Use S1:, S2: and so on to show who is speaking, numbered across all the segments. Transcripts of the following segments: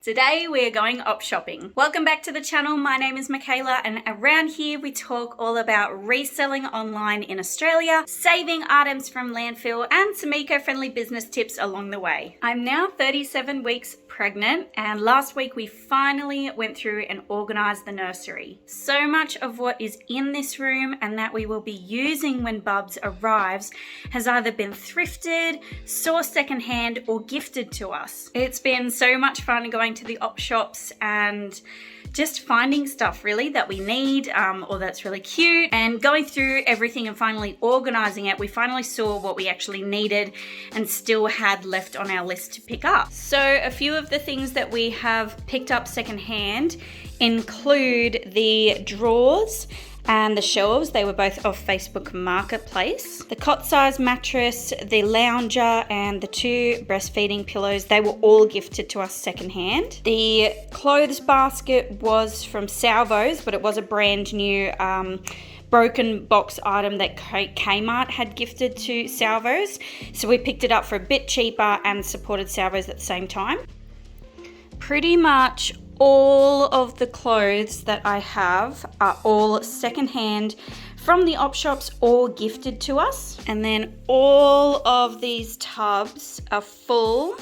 S1: Today we are going op shopping. Welcome back to the channel. My name is Michaela and around here we talk all about reselling online in Australia, saving items from landfill and some eco-friendly business tips along the way. I'm now 37 weeks pregnant and last week we finally went through and organised the nursery. So much of what is in this room and that we will be using when Bubs arrives has either been thrifted, sourced secondhand or gifted to us. It's been so much fun going to the op shops and just finding stuff really that we need or that's really cute and going through everything and finally organizing it. We finally saw what we actually needed and still had left on our list to pick up. So a few of the things that we have picked up secondhand include the drawers and the shelves. They were both off Facebook Marketplace. The cot size mattress, the lounger and the 2 breastfeeding pillows, they were all gifted to us secondhand. The clothes basket was from Salvos, but it was a brand new broken box item that Kmart had gifted to Salvos. So we picked it up for a bit cheaper and supported Salvos at the same time. Pretty much all of the clothes that I have are all secondhand from the op shops or gifted to us. And then all of these tubs are full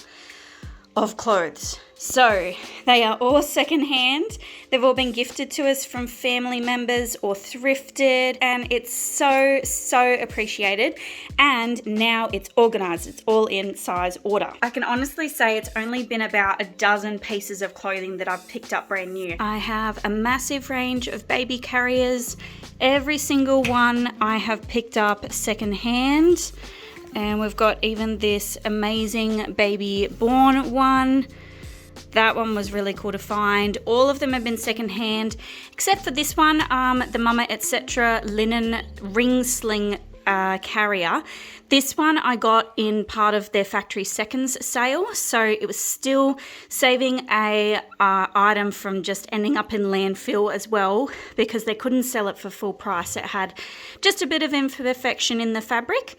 S1: of clothes. So they are all secondhand. They've all been gifted to us from family members or thrifted, and it's so appreciated. And now it's organized. It's all in size order. I can honestly say it's only been about a dozen pieces of clothing that I've picked up brand new. I have a massive range of baby carriers. Every single one I have picked up secondhand. And we've got even this amazing baby born one. That one was really cool to find. All of them have been secondhand, except for this one, the Mama Etc. linen ring sling carrier. This one I got in part of their factory seconds sale, so it was still saving a item from just ending up in landfill as well, because they couldn't sell it for full price. It had just a bit of imperfection in the fabric.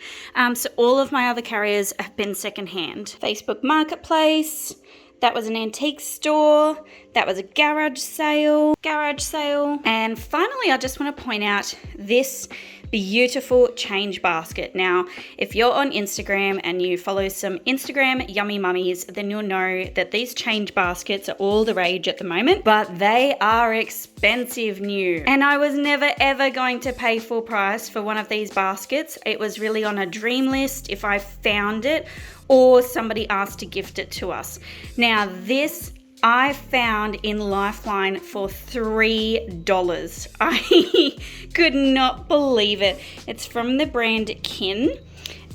S1: So all of my other carriers have been secondhand. Facebook Marketplace. That was an antique store. That was a garage sale. And finally, I just want to point out this beautiful change basket. Now, if you're on Instagram and you follow some Instagram yummy mummies, then you'll know that these change baskets are all the rage at the moment, but they are expensive new. And I was never ever going to pay full price for one of these baskets. It was really on a dream list if I found it or somebody asked to gift it to us. Now this I found in Lifeline for $3. I could not believe it. It's from the brand Kin.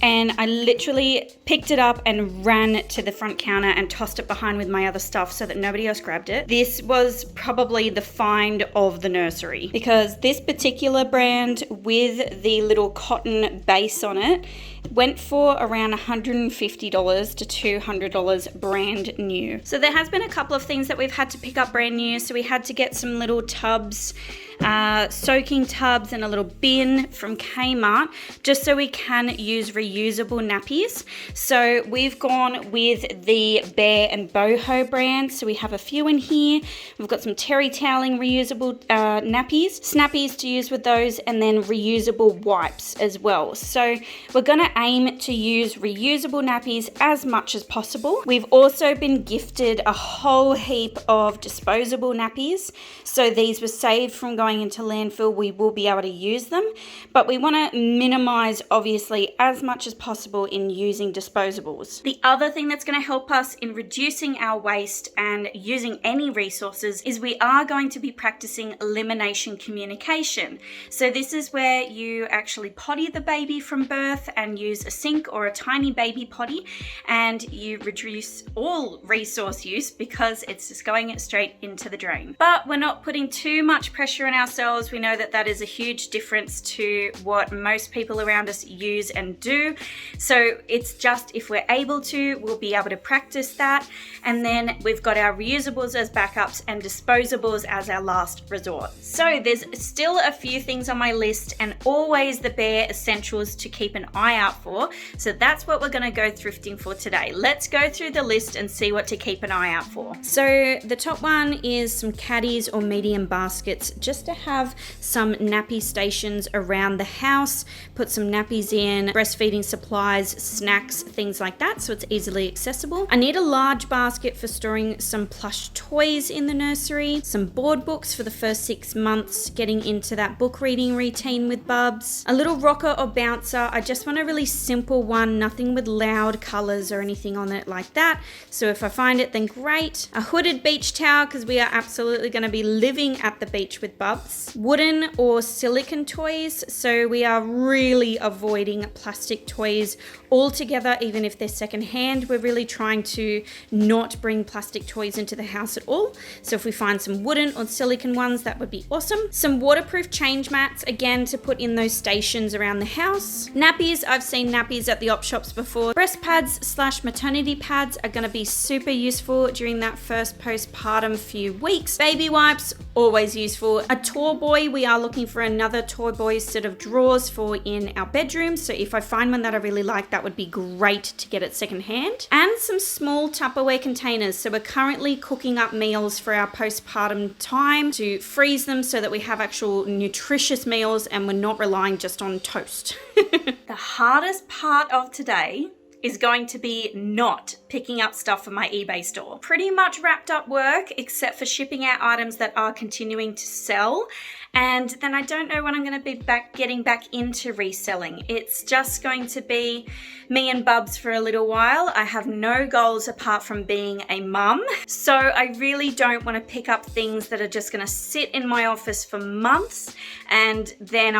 S1: And I literally picked it up and ran to the front counter and tossed it behind with my other stuff so that nobody else grabbed it. This was probably the find of the nursery, because this particular brand with the little cotton base on it went for around $150 to $200 brand new. So there has been a couple of things that we've had to pick up brand new. So we had to get some little tubs, soaking tubs and a little bin from Kmart, just so we can use reusable nappies. So we've gone with the Bear and Boho brand. So we have a few in here. We've got some terry toweling reusable nappies, snappies to use with those, and then reusable wipes as well. So we're gonna aim to use reusable nappies as much as possible. We've also been gifted a whole heap of disposable nappies. So these were saved from going into landfill. We will be able to use them, but we want to minimize obviously as much as possible in using disposables. The other thing that's going to help us in reducing our waste and using any resources is we are going to be practicing elimination communication. So this is where you actually potty the baby from birth and use a sink or a tiny baby potty, and you reduce all resource use because it's just going straight into the drain. But we're not putting too much pressure on ourselves. We know that that is a huge difference to what most people around us use and do. So it's just, if we're able to, we'll be able to practice that. And then we've got our reusables as backups and disposables as our last resort. So there's still a few things on my list, and always the bare essentials to keep an eye out out for. So that's what we're going to go thrifting for today. Let's go through the list and see what to keep an eye out for. So the top one is some caddies or medium baskets, just to have some nappy stations around the house, put some nappies in, breastfeeding supplies, snacks, things like that, so it's easily accessible. I need a large basket for storing some plush toys in the nursery, some board books for the first 6 months, getting into that book reading routine with Bubs, a little rocker or bouncer. I just want a really simple one, nothing with loud colors or anything on it like that. So if I find it, then great. A hooded beach towel, because we are absolutely going to be living at the beach with Bubs. Wooden or silicone toys, so we are really avoiding plastic toys altogether, even if they're secondhand. We're really trying to not bring plastic toys into the house at all. So if we find some wooden or silicone ones, that would be awesome. Some waterproof change mats, again, to put in those stations around the house. Nappies, I've seen nappies at the op shops before. Breast pads / maternity pads are going to be super useful during that first postpartum few weeks. Baby wipes, always useful. A toy boy, we are looking for another toy boy set of drawers for in our bedroom. So if I find one that I really like, that would be great to get it secondhand. And some small Tupperware containers. So we're currently cooking up meals for our postpartum time to freeze them so that we have actual nutritious meals and we're not relying just on toast. The hardest part of today is going to be not picking up stuff for my eBay store. Pretty much wrapped up work, except for shipping out items that are continuing to sell. And then I don't know when I'm going to be getting back into reselling. It's just going to be me and Bubs for a little while. I have no goals apart from being a mum. So I really don't want to pick up things that are just going to sit in my office for months. And then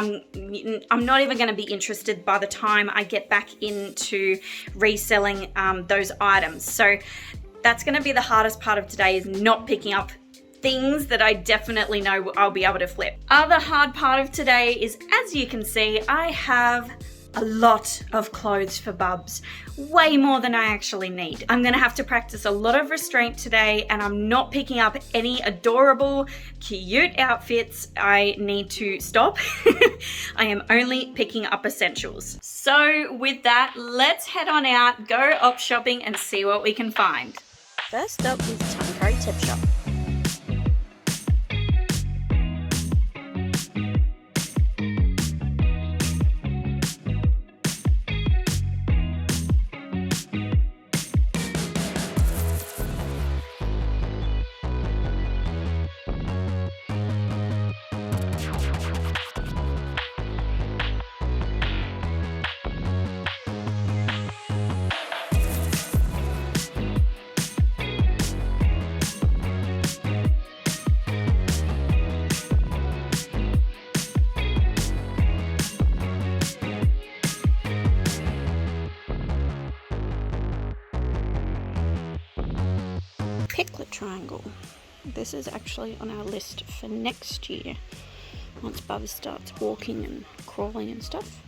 S1: I'm not even going to be interested by the time I get back into reselling those items. So that's going to be the hardest part of today, is not picking up things that I definitely know I'll be able to flip. Other hard part of today is, as you can see, I have a lot of clothes for Bubs, way more than I actually need. I'm gonna have to practice a lot of restraint today, and I'm not picking up any adorable, cute outfits. I need to stop. I am only picking up essentials. So with that, let's head on out, go op shopping and see what we can find. First up is Tuncurry Tip Shop. Picklet triangle. This is actually on our list for next year, once Bubs starts walking and crawling and stuff.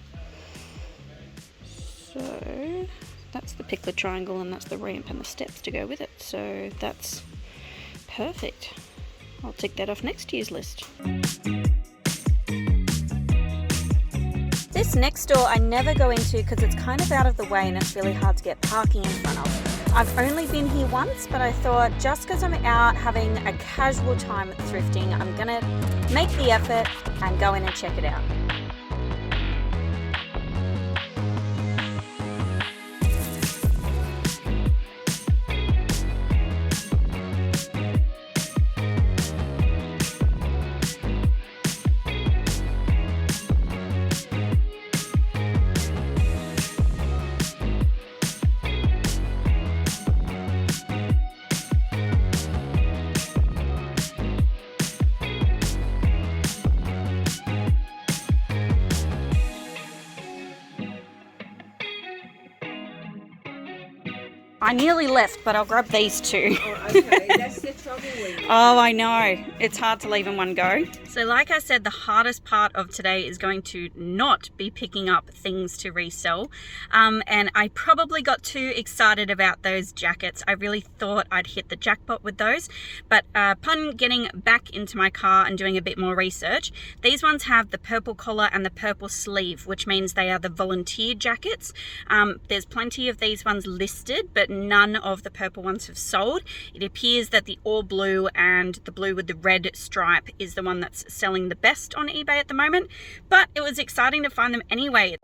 S1: So that's the picklet triangle, and that's the ramp and the steps to go with it. So that's perfect. I'll tick that off next year's list. This next door I never go into because it's kind of out of the way and it's really hard to get parking in front of. I've only been here once, but I thought just because I'm out having a casual time at thrifting, I'm gonna make the effort and go in and check it out. I nearly left, but I'll grab these two.
S2: Oh, okay, that's the
S1: Oh, I know. It's hard to leave in one go. So like I said, the hardest part of today is going to not be picking up things to resell. And I probably got too excited about those jackets. I really thought I'd hit the jackpot with those. But upon getting back into my car and doing a bit more research, these ones have the purple collar and the purple sleeve, which means they are the volunteer jackets. There's plenty of these ones listed, but none of the purple ones have sold. It appears that the all blue and the blue with the red stripe is the one that's selling the best on eBay at the moment, but it was exciting to find them anyway.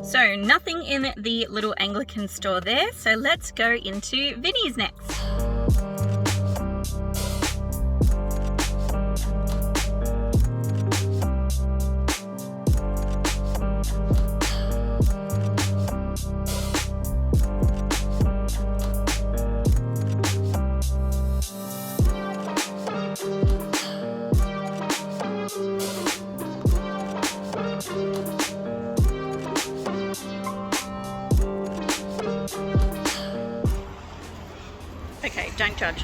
S1: So nothing in the little Anglican store there, so let's go into Vinnie's next. Okay, don't judge.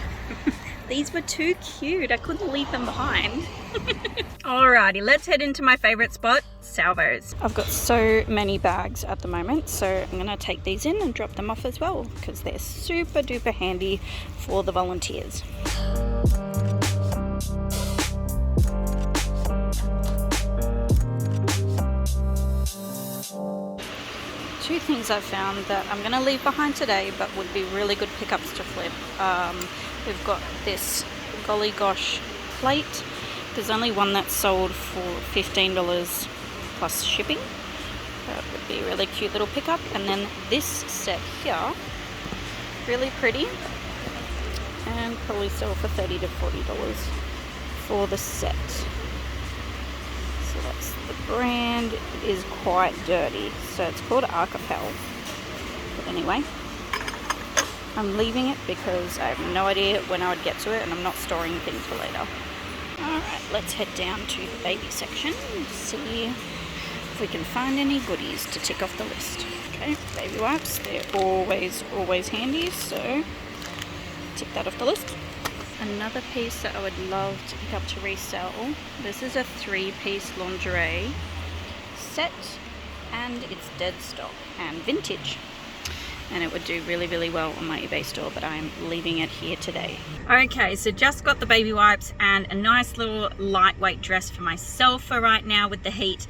S1: These were too cute. I couldn't leave them behind. Alrighty, let's head into my favorite spot, salvos. I've got so many bags at the moment, so I'm gonna take these in and drop them off as well because they're super duper handy for the volunteers. Two things I've found that I'm going to leave behind today but would be really good pickups to flip. We've got this golly gosh plate. There's only one that's sold for $15 plus shipping. That would be a really cute little pickup. And then this set here, really pretty, and probably sell for $30 to $40 for the set. So that's the brand. It is quite dirty, so it's called Archipel. But anyway, I'm leaving it because I have no idea when I would get to it, and I'm not storing things for later. Alright, let's head down to the baby section and see if we can find any goodies to tick off the list. Okay, baby wipes, they're always handy, so tick that off the list. Another piece that I would love to pick up to resell. This is a 3-piece lingerie set, and it's dead stock and vintage. And it would do really well on my eBay store, but I'm leaving it here today. Okay, so just got the baby wipes and a nice little lightweight dress for myself for right now with the heat.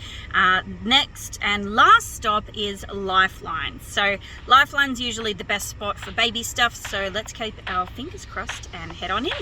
S1: Next and last stop is Lifeline. So Lifeline's usually the best spot for baby stuff, so let's keep our fingers crossed and head on in.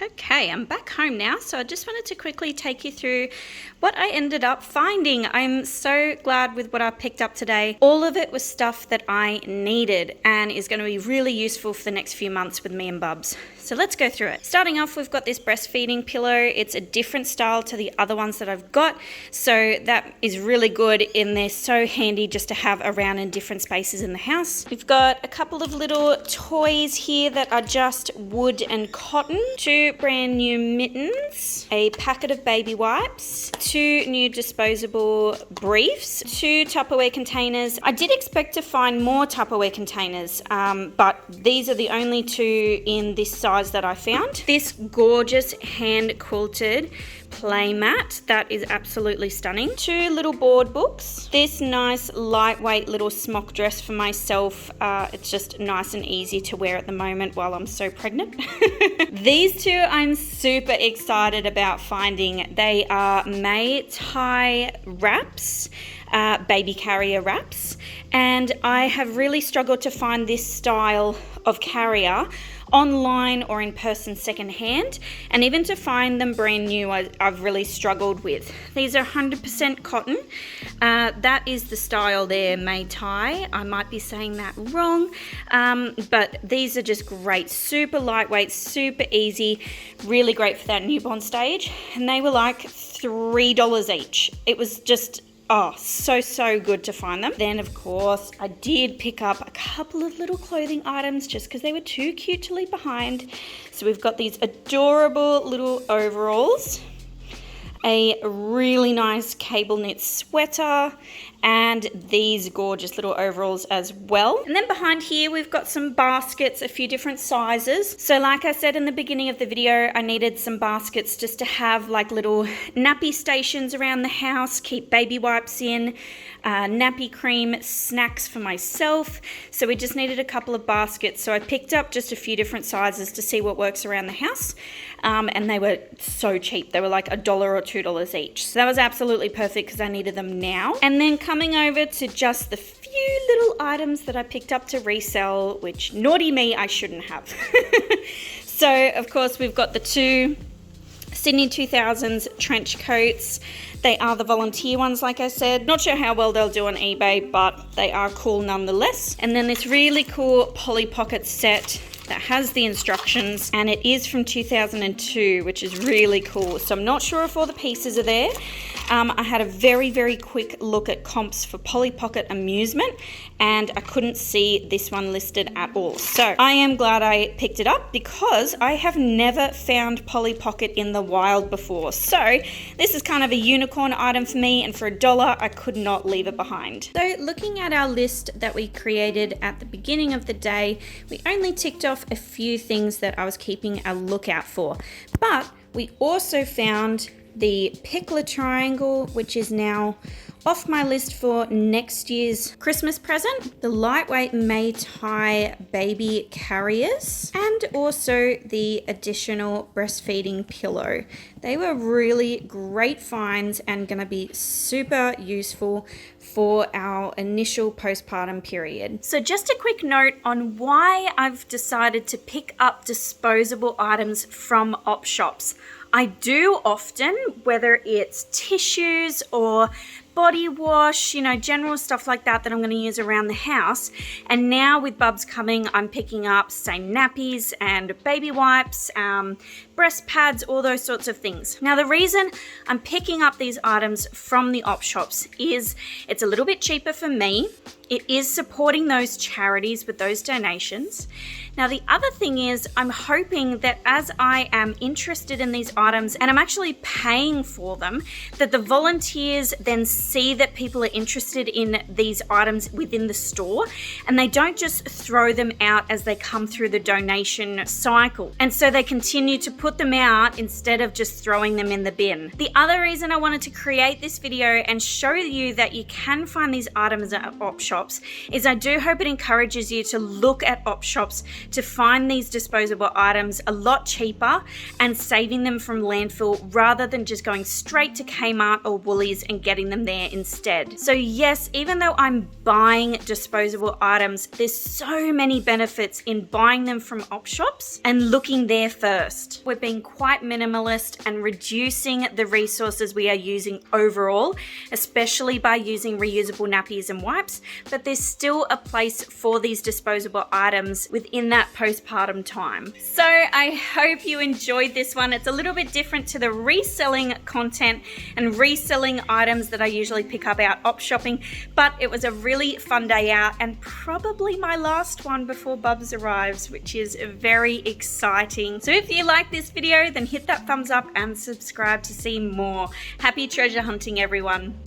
S1: Okay, I'm back home now, so I just wanted to quickly take you through what I ended up finding. I'm so glad with what I picked up today. All of it was stuff that I needed and is going to be really useful for the next few months with me and Bubs. So let's go through it. Starting off, we've got this breastfeeding pillow. It's a different style to the other ones that I've got, so that is really good in there. So handy just to have around in different spaces in the house. We've got a couple of little toys here that are just wood and cotton. 2 2 brand new mittens, a packet of baby wipes, 2 new disposable briefs, 2 Tupperware containers. I did expect to find more Tupperware containers, but these are the only 2 in this size that I found. This gorgeous hand quilted play mat that is absolutely stunning. 2 little board books. This nice lightweight little smock dress for myself. It's just nice and easy to wear at the moment while I'm so pregnant. These 2 I'm super excited about finding. They are May tie wraps, baby carrier wraps, and I have really struggled to find this style of carrier online or in person secondhand, and even to find them brand new I've really struggled with. These are 100% cotton. That is the style there, May tie. I might be saying that wrong, but these are just great, super lightweight, super easy, really great for that newborn stage, and they were like $3 each. It was just so good to find them. Then of course I did pick up a couple of little clothing items just because they were too cute to leave behind. So we've got these adorable little overalls, a really nice cable knit sweater, and these gorgeous little overalls as well. And then behind here we've got some baskets, a few different sizes. So like I said in the beginning of the video, I needed some baskets just to have like little nappy stations around the house, keep baby wipes in, nappy cream, snacks for myself. So we just needed a couple of baskets. So I picked up just a few different sizes to see what works around the house. And they were so cheap. They were like $1 or $2 each. So that was absolutely perfect because I needed them now. And then coming over to just the few little items that I picked up to resell, which naughty me, I shouldn't have. So of course we've got the 2 Sydney 2000s trench coats. They are the volunteer ones, like I said. Not sure how well they'll do on eBay, but they are cool nonetheless. And then this really cool Polly Pocket set that has the instructions, and it is from 2002, which is really cool. So I'm not sure if all the pieces are there. I had a very quick look at comps for Polly Pocket Amusement, and I couldn't see this one listed at all. So I am glad I picked it up because I have never found Polly Pocket in the wild before. So this is kind of a unicorn item for me, and for $1, I could not leave it behind. So looking at our list that we created at the beginning of the day, we only ticked off a few things that I was keeping a lookout for, but we also found the Pickler triangle, which is now off my list for next year's Christmas present, the lightweight May tie baby carriers, and also the additional breastfeeding pillow. They were really great finds and going to be super useful for our initial postpartum period. So just a quick note on why I've decided to pick up disposable items from op shops. I do often, whether it's tissues or body wash, general stuff like that I'm going to use around the house. And now with Bubs coming, I'm picking up same nappies and baby wipes, breast pads, all those sorts of things. Now the reason I'm picking up these items from the op shops is it's a little bit cheaper for me. It is supporting those charities with those donations. Now the other thing is I'm hoping that as I am interested in these items and I'm actually paying for them, that the volunteers then see that people are interested in these items within the store and they don't just throw them out as they come through the donation cycle. And so they continue to put them out instead of just throwing them in the bin. The other reason I wanted to create this video and show you that you can find these items at op shops is I do hope it encourages you to look at op shops to find these disposable items a lot cheaper and saving them from landfill rather than just going straight to Kmart or Woolies and getting them there instead. So yes, even though I'm buying disposable items, there's so many benefits in buying them from op shops and looking there first. We're being quite minimalist and reducing the resources we are using overall, especially by using reusable nappies and wipes, but there's still a place for these disposable items within that that postpartum time. So I hope you enjoyed this one. It's a little bit different to the reselling content and reselling items that I usually pick up out op shopping, but it was a really fun day out and probably my last one before Bubs arrives, which is very exciting. So if you like this video, then hit that thumbs up and subscribe to see more. Happy treasure hunting, everyone.